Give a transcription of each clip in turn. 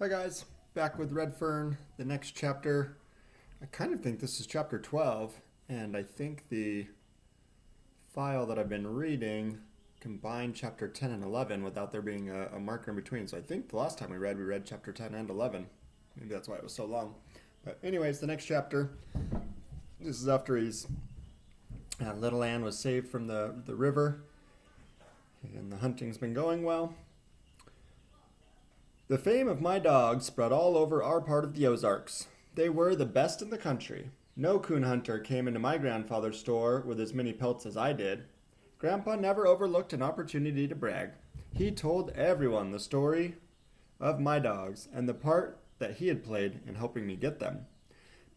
Hi guys, back with Red Fern, the next chapter. I kind of think this is chapter 12, and I think the file that I've been reading combined chapter 10 and 11 without there being a marker in between. So I think the last time we read chapter 10 and 11. Maybe that's why it was so long. But anyways, the next chapter, this is after little Anne was saved from the river, and the hunting's been going well. The fame of my dogs spread all over our part of the Ozarks. They were the best in the country. No coon hunter came into my grandfather's store with as many pelts as I did. Grandpa never overlooked an opportunity to brag. He told everyone the story of my dogs and the part that he had played in helping me get them.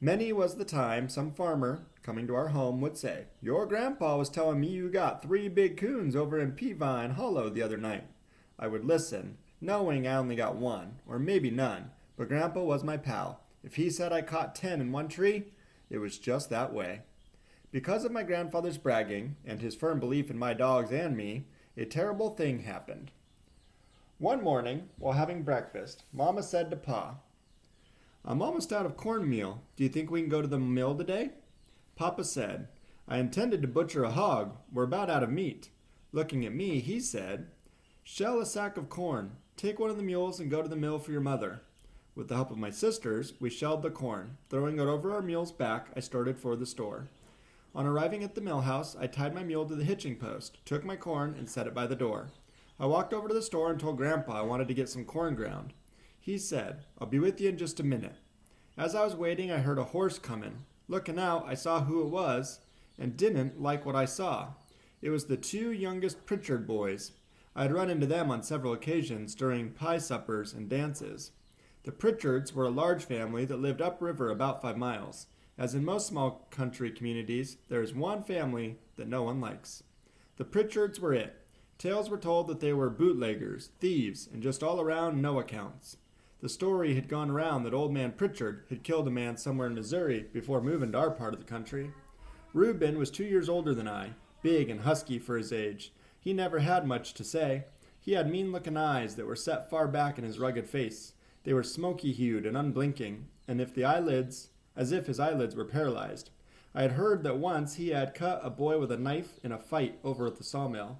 Many was the time some farmer, coming to our home, would say, "Your grandpa was telling me you got 3 big coons over in Peavine Hollow the other night." I would listen, knowing I only got 1, or maybe none, but Grandpa was my pal. If he said I caught 10 in one tree, it was just that way. Because of my grandfather's bragging and his firm belief in my dogs and me, a terrible thing happened. One morning, while having breakfast, Mama said to Pa, "I'm almost out of cornmeal. Do you think we can go to the mill today?" Papa said, "I intended to butcher a hog. We're about out of meat." Looking at me, he said, "Shell a sack of corn. Take one of the mules and go to the mill for your mother." With the help of my sisters, we shelled the corn. Throwing it over our mule's back, I started for the store. On arriving at the mill house, I tied my mule to the hitching post, took my corn, and set it by the door. I walked over to the store and told Grandpa I wanted to get some corn ground. He said, "I'll be with you in just a minute." As I was waiting, I heard a horse coming. Looking out, I saw who it was and didn't like what I saw. It was the 2 youngest Pritchard boys. I had run into them on several occasions during pie suppers and dances. The Pritchards were a large family that lived upriver about 5 miles. As in most small country communities, there is one family that no one likes. The Pritchards were it. Tales were told that they were bootleggers, thieves, and just all around no accounts. The story had gone around that old man Pritchard had killed a man somewhere in Missouri before moving to our part of the country. Reuben was 2 years older than I, big and husky for his age. He never had much to say. He had mean-looking eyes that were set far back in his rugged face. They were smoky-hued and unblinking, and as if his eyelids were paralyzed. I had heard that once he had cut a boy with a knife in a fight over at the sawmill.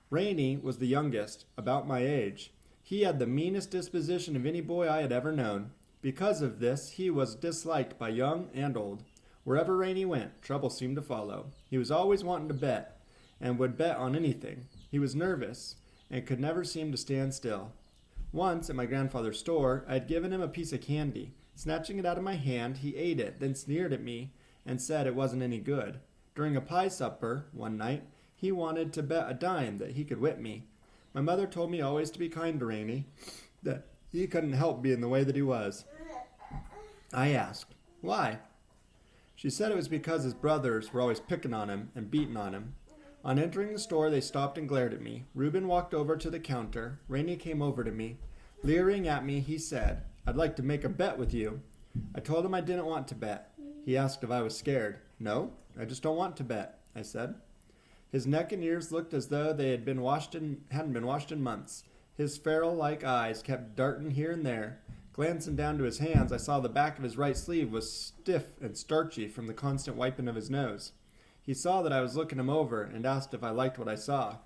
Rainey was the youngest, about my age. He had the meanest disposition of any boy I had ever known. Because of this, he was disliked by young and old. Wherever Rainey went, trouble seemed to follow. He was always wanting to bet, and would bet on anything. He was nervous, and could never seem to stand still. Once, at my grandfather's store, I had given him a piece of candy. Snatching it out of my hand, he ate it, then sneered at me, and said it wasn't any good. During a pie supper, one night, he wanted to bet a dime that he could whip me. My mother told me always to be kind to Rainey, that he couldn't help being the way that he was. I asked, "Why?" She said it was because his brothers were always picking on him and beating on him. On entering the store, they stopped and glared at me. Reuben walked over to the counter. Rainey came over to me. Leering at me, he said, "I'd like to make a bet with you." I told him I didn't want to bet. He asked if I was scared. "No, I just don't want to bet," I said. His neck and ears looked as though they hadn't been washed in months. His ferrule-like eyes kept darting here and there. Glancing down to his hands, I saw the back of his right sleeve was stiff and starchy from the constant wiping of his nose. He saw that I was looking him over and asked if I liked what I saw.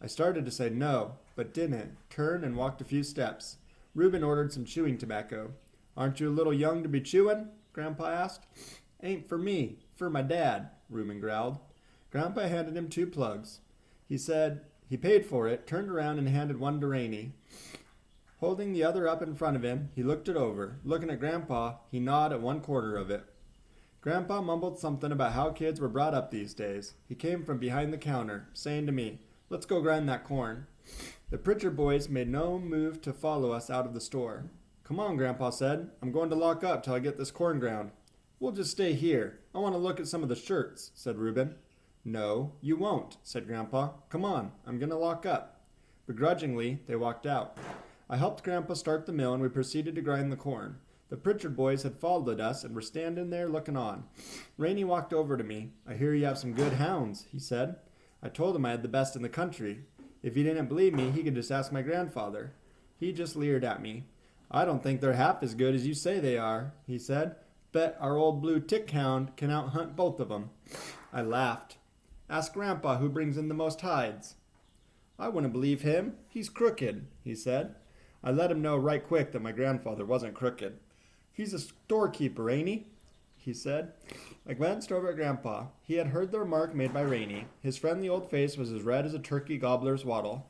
I started to say no, but didn't, turned and walked a few steps. Reuben ordered some chewing tobacco. "Aren't you a little young to be chewing?" Grandpa asked. "Ain't for me, for my dad," Reuben growled. Grandpa handed him 2 plugs. He said he paid for it, turned around and handed one to Rainey. Holding the other up in front of him, he looked it over. Looking at Grandpa, he gnawed at 1/4 of it. Grandpa mumbled something about how kids were brought up these days. He came from behind the counter, saying to me, "Let's go grind that corn." The Pritchard boys made no move to follow us out of the store. "Come on," Grandpa said. "I'm going to lock up till I get this corn ground." "We'll just stay here. I want to look at some of the shirts," said Reuben. "No, you won't," said Grandpa. "Come on, I'm going to lock up." Begrudgingly, they walked out. I helped Grandpa start the mill, and we proceeded to grind the corn. The Pritchard boys had followed us and were standing there looking on. Rainey walked over to me. "I hear you have some good hounds," he said. I told him I had the best in the country. If he didn't believe me, he could just ask my grandfather. He just leered at me. I don't think they're half as good as you say they are, he said. Bet our old blue tick hound can outhunt both of 'em. I laughed. Ask Grandpa who brings in the most hides. I wouldn't believe him. He's crooked, he said. I let him know right quick that my grandfather wasn't crooked. He's a storekeeper, ain't he said. I glanced over at Grandpa. He had heard the remark made by Rainey. His friendly old face was as red as a turkey gobbler's wattle.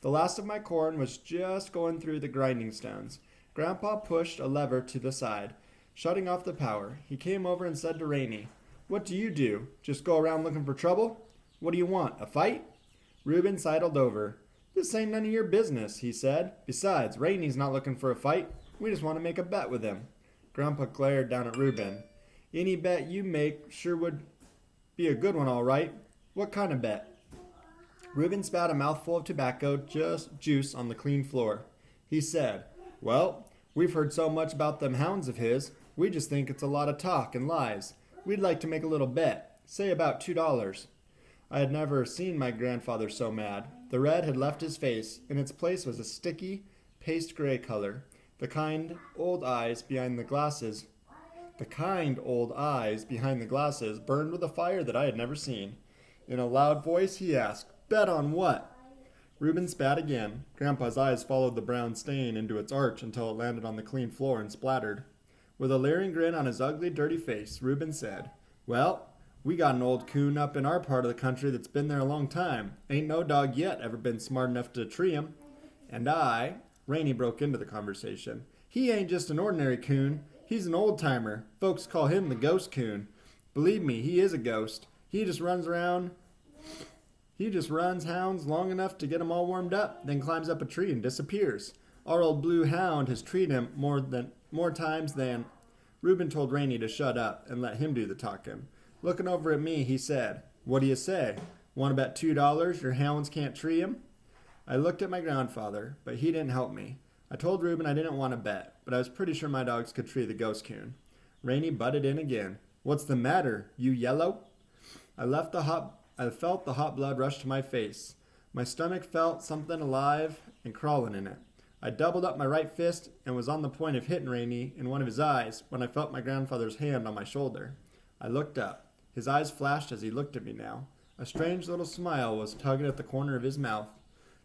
The last of my corn was just going through the grinding stones. Grandpa pushed a lever to the side, shutting off the power. He came over and said to Rainey, "What do you do? Just go around looking for trouble? What do you want, a fight?" Reuben sidled over. "This ain't none of your business," he said. "Besides, Rainey's not looking for a fight. We just want to make a bet with him." Grandpa glared down at Reuben. "Any bet you make sure would be a good one, all right. What kind of bet?" Reuben spat a mouthful of tobacco juice on the clean floor. He said, "Well, we've heard so much about them hounds of his, we just think it's a lot of talk and lies. We'd like to make a little bet, say about $2. I had never seen my grandfather so mad. The red had left his face. In its place was a sticky, paste gray color. The kind old eyes behind the glasses burned with a fire that I had never seen. In a loud voice, he asked, "Bet on what?" Reuben spat again. Grandpa's eyes followed the brown stain into its arch until it landed on the clean floor and splattered. With a leering grin on his ugly, dirty face, Reuben said, "Well, we got an old coon up in our part of the country that's been there a long time. Ain't no dog yet ever been smart enough to tree him. And Rainey broke into the conversation. He ain't just an ordinary coon. He's an old-timer. Folks call him the ghost coon. Believe me, he is a ghost. He just runs hounds long enough to get 'em all warmed up, then climbs up a tree and disappears. Our old blue hound has treed him more times than—" Reuben told Rainey to shut up and let him do the talking. Looking over at me, he said, "What do you say? Want to bet $2 your hounds can't tree him?" I looked at my grandfather, but he didn't help me. I told Reuben I didn't want to bet, but I was pretty sure my dogs could tree the ghost coon. Rainey butted in again. "What's the matter, you yellow?" I felt the hot blood rush to my face. My stomach felt something alive and crawling in it. I doubled up my right fist and was on the point of hitting Rainey in one of his eyes when I felt my grandfather's hand on my shoulder. I looked up. His eyes flashed as he looked at me now. A strange little smile was tugging at the corner of his mouth.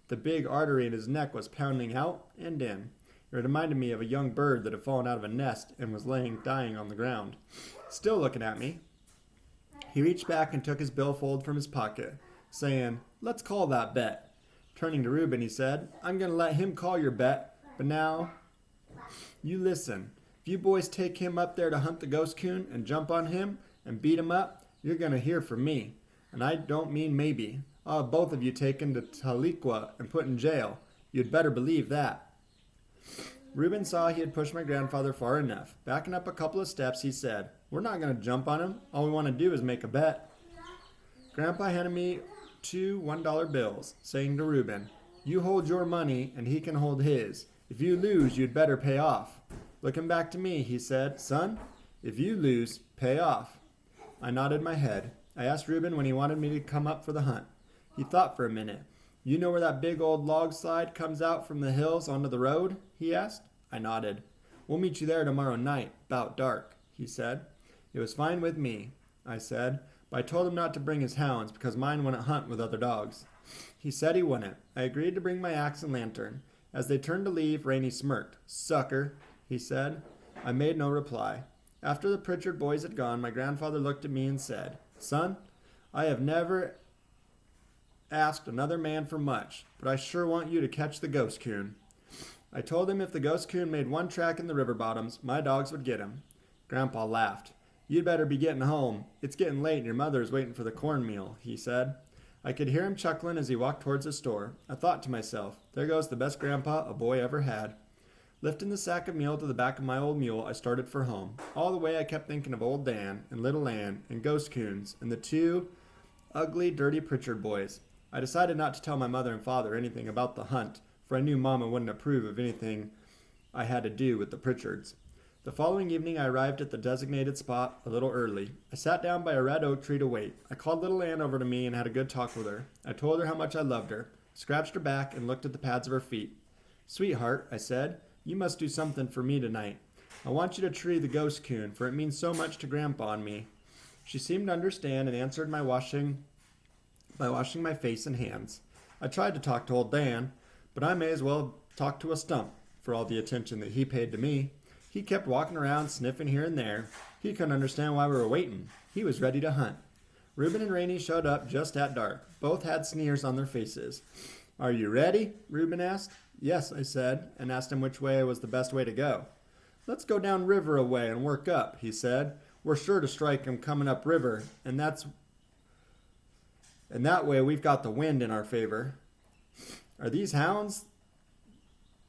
The big artery in his neck was pounding out and in. It reminded me of a young bird that had fallen out of a nest and was laying dying on the ground. Still looking at me, he reached back and took his billfold from his pocket, saying, "Let's call that bet." Turning to Reuben, he said, "I'm going to let him call your bet, but now you listen. If you boys take him up there to hunt the ghost coon and jump on him and beat him up, you're going to hear from me. And I don't mean maybe. I'll have both of you taken to Tahlequah and put in jail. You'd better believe that." Reuben saw he had pushed my grandfather far enough. Backing up a couple of steps, he said, "We're not going to jump on him. All we want to do is make a bet." Grandpa handed me 2 $1 bills, saying to Reuben, "You hold your money and he can hold his. If you lose, you'd better pay off." Looking back to me, he said, "Son, if you lose, pay off." I nodded my head. I asked Reuben when he wanted me to come up for the hunt. He thought for a minute. "You know where that big old log slide comes out from the hills onto the road?" he asked. I nodded. "We'll meet you there tomorrow night, 'bout dark," he said. It was fine with me, I said, but I told him not to bring his hounds because mine wouldn't hunt with other dogs. He said he wouldn't. I agreed to bring my axe and lantern. As they turned to leave, Rainey smirked. "Sucker," he said. I made no reply. After the Pritchard boys had gone, my grandfather looked at me and said, "Son, I have never asked another man for much, but I sure want you to catch the ghost coon." I told him if the ghost coon made one track in the river bottoms, my dogs would get him. Grandpa laughed. "You'd better be getting home. It's getting late and your mother is waiting for the cornmeal," he said. I could hear him chuckling as he walked towards the store. I thought to myself, there goes the best grandpa a boy ever had. Lifting the sack of meal to the back of my old mule, I started for home. All the way I kept thinking of old Dan and little Ann and ghost coons and the 2 ugly, dirty Pritchard boys. I decided not to tell my mother and father anything about the hunt, for I knew Mama wouldn't approve of anything I had to do with the Pritchards. The following evening I arrived at the designated spot a little early. I sat down by a red oak tree to wait. I called little Ann over to me and had a good talk with her. I told her how much I loved her, scratched her back, and looked at the pads of her feet. "Sweetheart," I said, "You must do something for me tonight. I want you to tree the ghost coon, for it means so much to Grandpa and me." She seemed to understand and answered by washing my face and hands. I tried to talk to old Dan, but I may as well talk to a stump for all the attention that he paid to me. He kept walking around, sniffing here and there. He couldn't understand why we were waiting. He was ready to hunt. Reuben and Rainey showed up just at dark. Both had sneers on their faces. "Are you ready?" Reuben asked. "Yes," I said, and asked him which way was the best way to go. "Let's go down river a way and work up," he said. "We're sure to strike 'em coming up river, and that way we've got the wind in our favor." Are these the hounds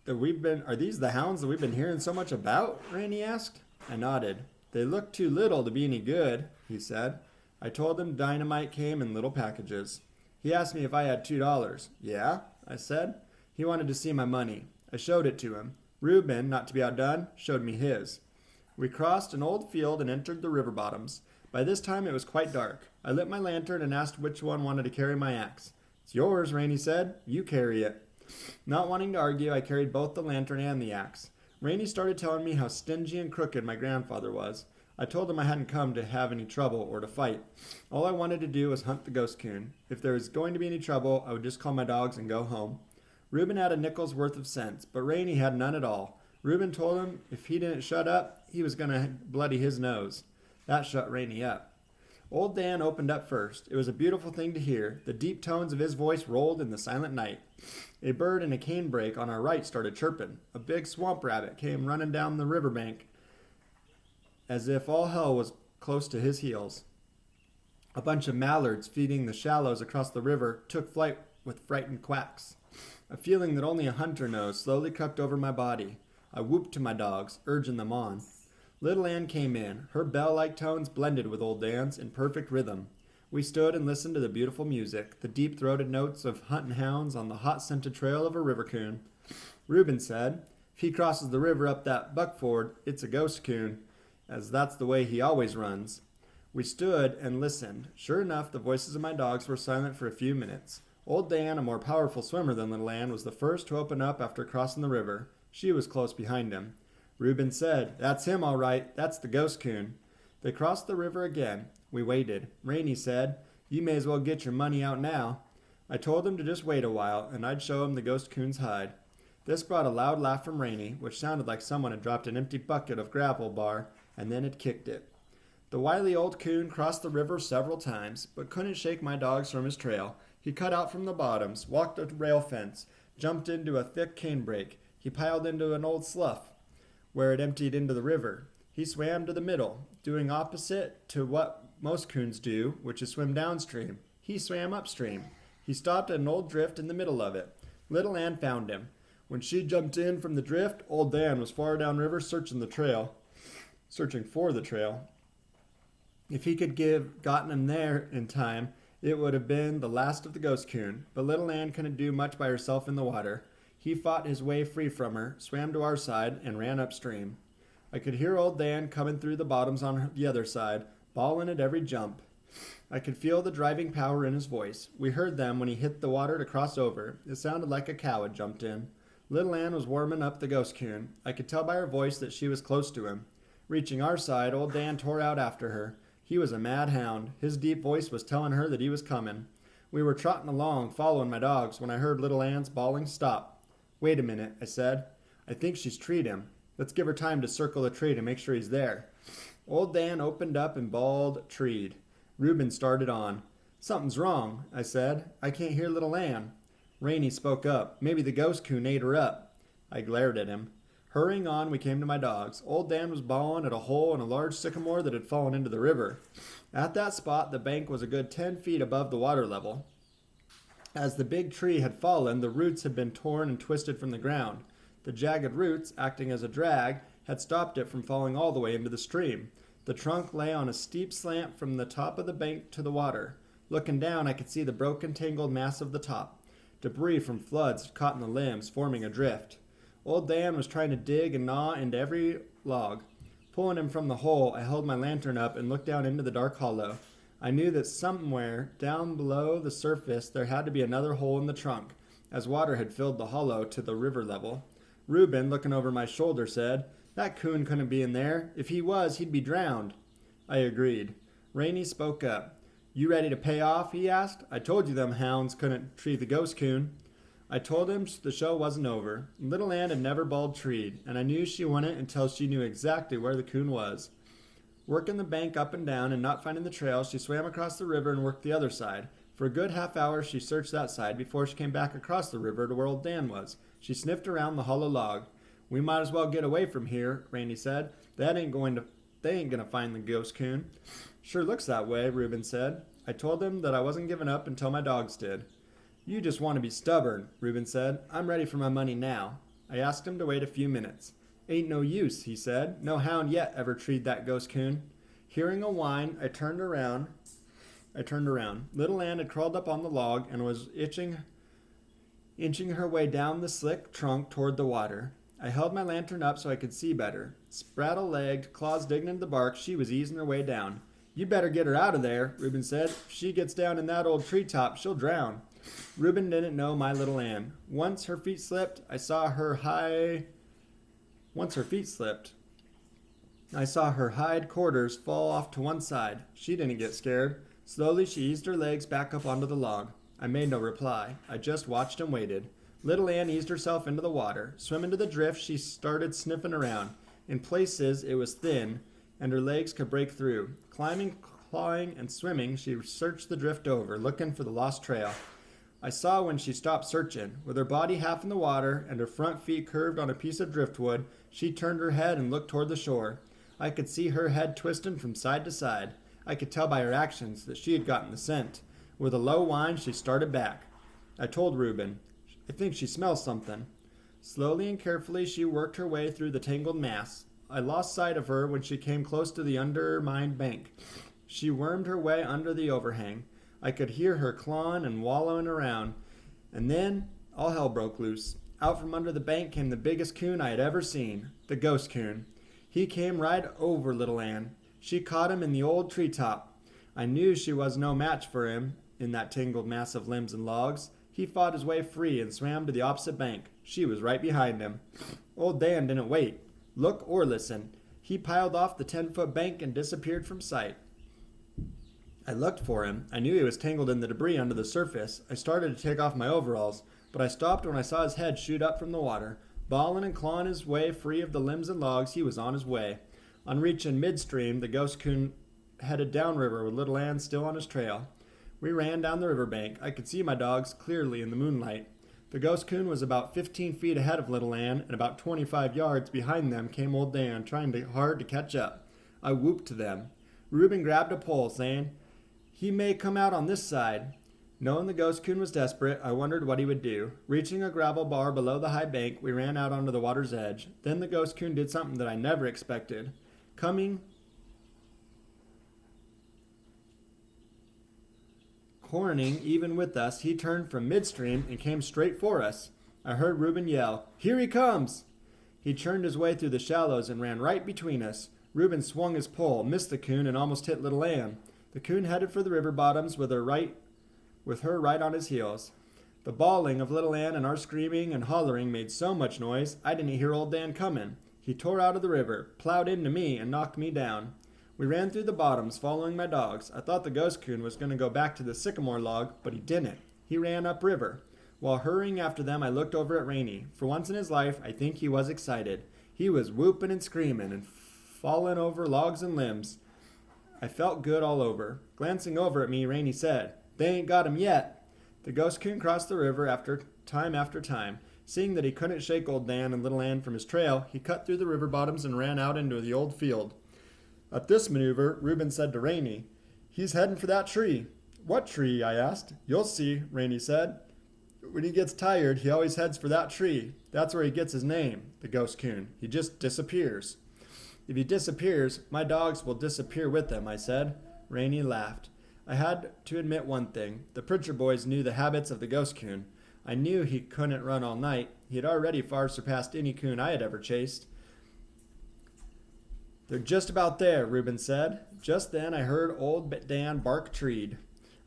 that we've been hearing so much about?" Rainey asked. I nodded. "They look too little to be any good," he said. I told him dynamite came in little packages. He asked me if I had $2. "Yeah," I said. He wanted to see my money. I showed it to him. Reuben, not to be outdone, showed me his. We crossed an old field and entered the river bottoms. By this time it was quite dark. I lit my lantern and asked which one wanted to carry my axe. "It's yours," Rainey said. "You carry it." Not wanting to argue, I carried both the lantern and the axe. Rainey started telling me how stingy and crooked my grandfather was. I told him I hadn't come to have any trouble or to fight. All I wanted to do was hunt the ghost coon. If there was going to be any trouble, I would just call my dogs and go home. Reuben had a nickel's worth of sense, but Rainey had none at all. Reuben told him if he didn't shut up, he was going to bloody his nose. That shut Rainey up. Old Dan opened up first. It was a beautiful thing to hear. The deep tones of his voice rolled in the silent night. A bird in a canebrake on our right started chirping. A big swamp rabbit came running down the riverbank as if all hell was close to his heels. A bunch of mallards feeding the shallows across the river took flight with frightened quacks. A feeling that only a hunter knows slowly crept over my body. I whooped to my dogs, urging them on. Little Ann came in. Her bell-like tones blended with old Dan's in perfect rhythm. We stood and listened to the beautiful music, the deep-throated notes of hunting hounds on the hot-scented trail of a river coon. Reuben said, "If he crosses the river up that buckford, it's a ghost coon, as that's the way he always runs." We stood and listened. Sure enough, the voices of my dogs were silent for a few minutes. Old Dan, a more powerful swimmer than Little Ann, was the first to open up after crossing the river. She was close behind him. Reuben said, "That's him all right. That's the ghost coon." They crossed the river again. We waited. Rainey said, "You may as well get your money out now." I told him to just wait a while, and I'd show him the ghost coon's hide. This brought a loud laugh from Rainey, which sounded like someone had dropped an empty bucket of gravel bar and then had kicked it. The wily old coon crossed the river several times, but couldn't shake my dogs from his trail. He cut out from the bottoms, walked a rail fence, jumped into a thick canebrake. He piled into an old slough, where it emptied into the river. He swam to the middle, doing opposite to what most coons do, which is swim downstream. He swam upstream. He stopped at an old drift in the middle of it. Little Ann found him. When she jumped in from the drift, old Dan was far downriver searching for the trail. If he could gotten him there in time, it would have been the last of the ghost coon, but Little Ann couldn't do much by herself in the water. He fought his way free from her, swam to our side, and ran upstream. I could hear old Dan coming through the bottoms on the other side, bawling at every jump. I could feel the driving power in his voice. We heard them when he hit the water to cross over. It sounded like a cow had jumped in. Little Ann was warming up the ghost coon. I could tell by her voice that she was close to him. Reaching our side, old Dan tore out after her. He was a mad hound. His deep voice was telling her that he was coming. We were trotting along, following my dogs, when I heard Little Ann's bawling stop. "Wait a minute," I said. "I think she's treed him. Let's give her time to circle the tree to make sure he's there." Old Dan opened up and bawled, "Treed." Reuben started on. "Something's wrong," I said. "I can't hear Little Ann." Rainey spoke up. "Maybe the ghost coon ate her up." I glared at him. Hurrying on, we came to my dogs. Old Dan was bawling at a hole in a large sycamore that had fallen into the river. At that spot, the bank was a good 10 feet above the water level. As the big tree had fallen, the roots had been torn and twisted from the ground. The jagged roots, acting as a drag, had stopped it from falling all the way into the stream. The trunk lay on a steep slant from the top of the bank to the water. Looking down, I could see the broken, tangled mass of the top. Debris from floods had caught in the limbs, forming a drift. Old Dan was trying to dig and gnaw into every log. Pulling him from the hole, I held my lantern up and looked down into the dark hollow. I knew that somewhere down below the surface there had to be another hole in the trunk, as water had filled the hollow to the river level. Reuben, looking over my shoulder, said, "That coon couldn't be in there. If he was, he'd be drowned." I agreed. Rainey spoke up. "You ready to pay off?" he asked. "I told you them hounds couldn't tree the ghost coon." I told him the show wasn't over. Little Ann had never balled treed, and I knew she wouldn't until she knew exactly where the coon was. Working the bank up and down and not finding the trail, she swam across the river and worked the other side. For a good half hour she searched that side before she came back across the river to where old Dan was. She sniffed around the hollow log. "We might as well get away from here," Randy said. They ain't gonna find the ghost coon." "Sure looks that way," Reuben said. I told him that I wasn't giving up until my dogs did. "You just want to be stubborn," Reuben said. "I'm ready for my money now." I asked him to wait a few minutes. "Ain't no use," he said. "No hound yet ever treed that ghost coon." Hearing a whine, I turned around. Little Ann had crawled up on the log and was inching her way down the slick trunk toward the water. I held my lantern up so I could see better. Spraddle-legged, claws digging into the bark, she was easing her way down. "You better get her out of there," Reuben said. "If she gets down in that old treetop, she'll drown." Reuben didn't know my little Ann. Once her feet slipped, I saw her hide quarters fall off to one side. She didn't get scared. Slowly she eased her legs back up onto the log. I made no reply. I just watched and waited. Little Ann eased herself into the water. Swimming to the drift, she started sniffing around. In places it was thin, and her legs could break through. Climbing, clawing, and swimming, she searched the drift over, looking for the lost trail. I saw when she stopped searching. With her body half in the water and her front feet curved on a piece of driftwood, she turned her head and looked toward the shore. I could see her head twisting from side to side. I could tell by her actions that she had gotten the scent. With a low whine, she started back. I told Reuben, "I think she smells something." Slowly and carefully, she worked her way through the tangled mass. I lost sight of her when she came close to the undermined bank. She wormed her way under the overhang. I could hear her clawing and wallowing around. And then all hell broke loose. Out from under the bank came the biggest coon I had ever seen, the ghost coon. He came right over Little Ann. She caught him in the old treetop. I knew she was no match for him in that tangled mass of limbs and logs. He fought his way free and swam to the opposite bank. She was right behind him. Old Dan didn't wait, look or listen. He piled off the 10-foot bank and disappeared from sight. I looked for him. I knew he was tangled in the debris under the surface. I started to take off my overalls, but I stopped when I saw his head shoot up from the water. Bawling and clawing his way free of the limbs and logs, he was on his way. On reaching midstream, the ghost coon headed downriver with Little Ann still on his trail. We ran down the riverbank. I could see my dogs clearly in the moonlight. The ghost coon was about 15 feet ahead of Little Ann, and about 25 yards behind them came old Dan, trying hard to catch up. I whooped to them. Reuben grabbed a pole, saying, "He may come out on this side." Knowing the ghost coon was desperate, I wondered what he would do. Reaching a gravel bar below the high bank, we ran out onto the water's edge. Then the ghost coon did something that I never expected. Corning even with us, he turned from midstream and came straight for us. I heard Reuben yell, "Here he comes!" He churned his way through the shallows and ran right between us. Reuben swung his pole, missed the coon, and almost hit Little Ann. The coon headed for the river bottoms with her right on his heels. The bawling of Little Ann and our screaming and hollering made so much noise, I didn't hear old Dan coming. He tore out of the river, plowed into me, and knocked me down. We ran through the bottoms, following my dogs. I thought the ghost coon was going to go back to the sycamore log, but he didn't. He ran upriver. While hurrying after them, I looked over at Rainey. For once in his life, I think he was excited. He was whooping and screaming and falling over logs and limbs. I felt good all over. Glancing over at me, Rainey said, "They ain't got him yet." The ghost coon crossed the river after time. Seeing that he couldn't shake old Dan and Little Ann from his trail, he cut through the river bottoms and ran out into the old field. At this maneuver, Reuben said to Rainey, "He's heading for that tree." "What tree?" I asked. "You'll see," Rainey said. "When he gets tired, he always heads for that tree. That's where he gets his name, the ghost coon. He just disappears." "If he disappears, my dogs will disappear with him," I said. Rainey laughed. I had to admit one thing. The Pritchard boys knew the habits of the ghost coon. I knew he couldn't run all night. He had already far surpassed any coon I had ever chased. "They're just about there," Reuben said. Just then I heard old Dan bark treed.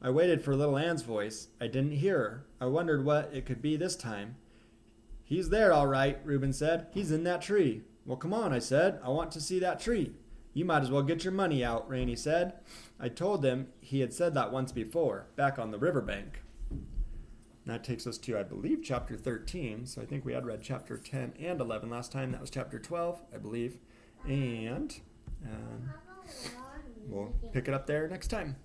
I waited for Little Ann's voice. I didn't hear her. I wondered what it could be this time. He's there, all right, Reuben said. He's in that tree. Well, come on, I said. I want to see that tree. You might as well get your money out, Rainey said. I told him he had said that once before, back on the riverbank. That takes us to, I believe, chapter 13. So I think we had read chapter 10 and 11 last time. That was chapter 12, I believe. And we'll pick it up there next time.